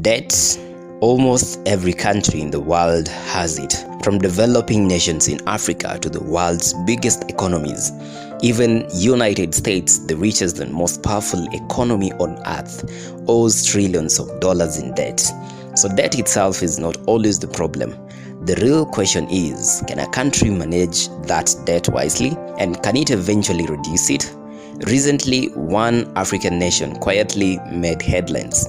Debt. Almost every country in the world has it, from developing nations in Africa to the world's biggest economies. Even United States, the richest and most powerful economy on earth, owes trillions of dollars in debt. So debt itself is not always the problem. The real question is, can a country manage that debt wisely, and can it eventually reduce it? Recently, one African nation quietly made headlines.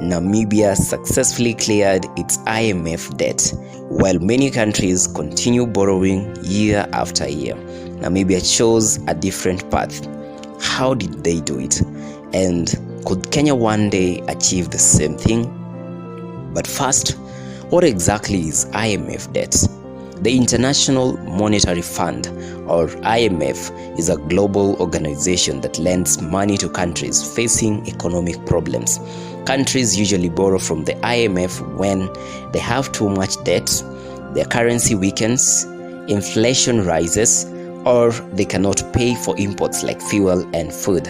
Namibia successfully cleared its IMF debt, while many countries continue borrowing year after year. Namibia chose a different path. How did they do it? And could Kenya one day achieve the same thing? But first, what exactly is IMF debt? The International Monetary Fund, or IMF, is a global organization that lends money to countries facing economic problems. Countries usually borrow from the IMF when they have too much debt, their currency weakens, inflation rises, or they cannot pay for imports like fuel and food.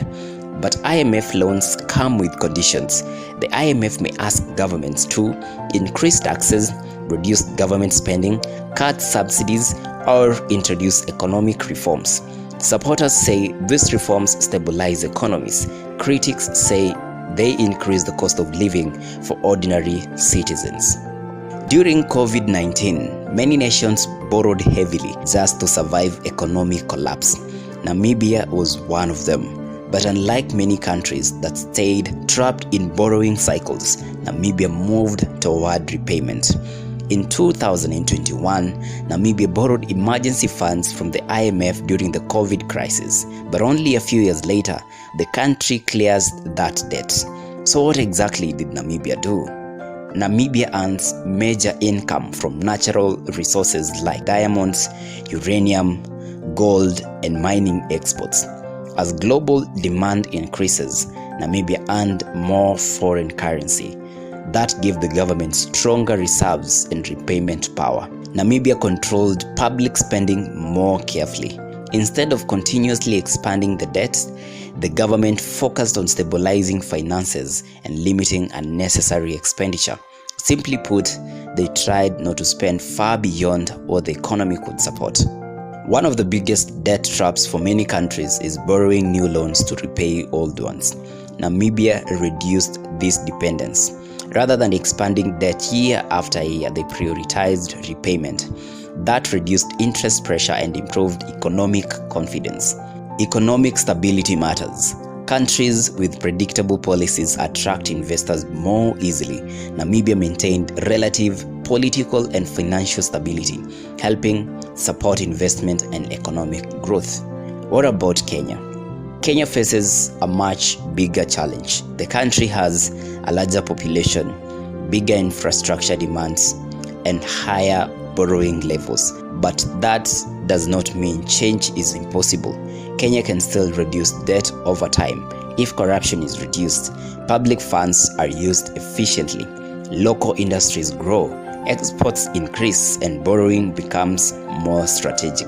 But IMF loans come with conditions. The IMF may ask governments to increase taxes, reduce government spending, cut subsidies, or introduce economic reforms. Supporters say these reforms stabilize economies. Critics say they increase the cost of living for ordinary citizens. During COVID-19, many nations borrowed heavily just to survive economic collapse. Namibia was one of them. But unlike many countries that stayed trapped in borrowing cycles, Namibia moved toward repayment. In 2021, Namibia borrowed emergency funds from the IMF during the COVID crisis, but only a few years later, the country clears that debt. So what exactly did Namibia do? Namibia earns major income from natural resources like diamonds, uranium, gold, and mining exports. As global demand increases, Namibia earned more foreign currency. That gave the government stronger reserves and repayment power. Namibia controlled public spending more carefully. Instead of continuously expanding the debt, the government focused on stabilizing finances and limiting unnecessary expenditure. Simply put, they tried not to spend far beyond what the economy could support. One of the biggest debt traps for many countries is borrowing new loans to repay old ones. Namibia reduced this dependence. Rather than expanding debt year after year, they prioritized repayment. That reduced interest pressure and improved economic confidence. Economic stability matters. Countries with predictable policies attract investors more easily. Namibia maintained relative political and financial stability, helping support investment and economic growth. What about Kenya? Kenya faces a much bigger challenge. The country has a larger population, bigger infrastructure demands, and higher borrowing levels. But that does not mean change is impossible. Kenya can still reduce debt over time. If corruption is reduced, public funds are used efficiently, local industries grow, exports increase, and borrowing becomes more strategic.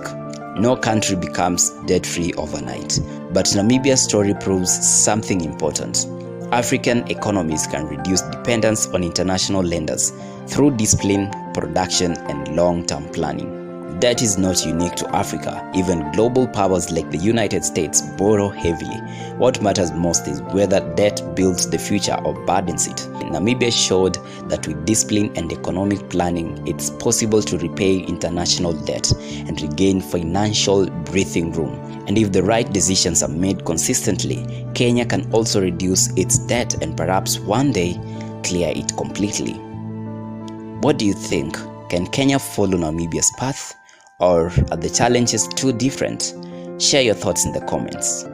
No country becomes debt-free overnight, but Namibia's story proves something important. African economies can reduce dependence on international lenders through discipline, production, and long-term planning. Debt is not unique to Africa. Even global powers like the United States borrow heavily. What matters most is whether debt builds the future or burdens it. Namibia showed that with discipline and economic planning, it's possible to repay international debt and regain financial breathing room. And if the right decisions are made consistently, Kenya can also reduce its debt and perhaps one day clear it completely. What do you think? Can Kenya follow Namibia's path? Or are the challenges too different? Share your thoughts in the comments.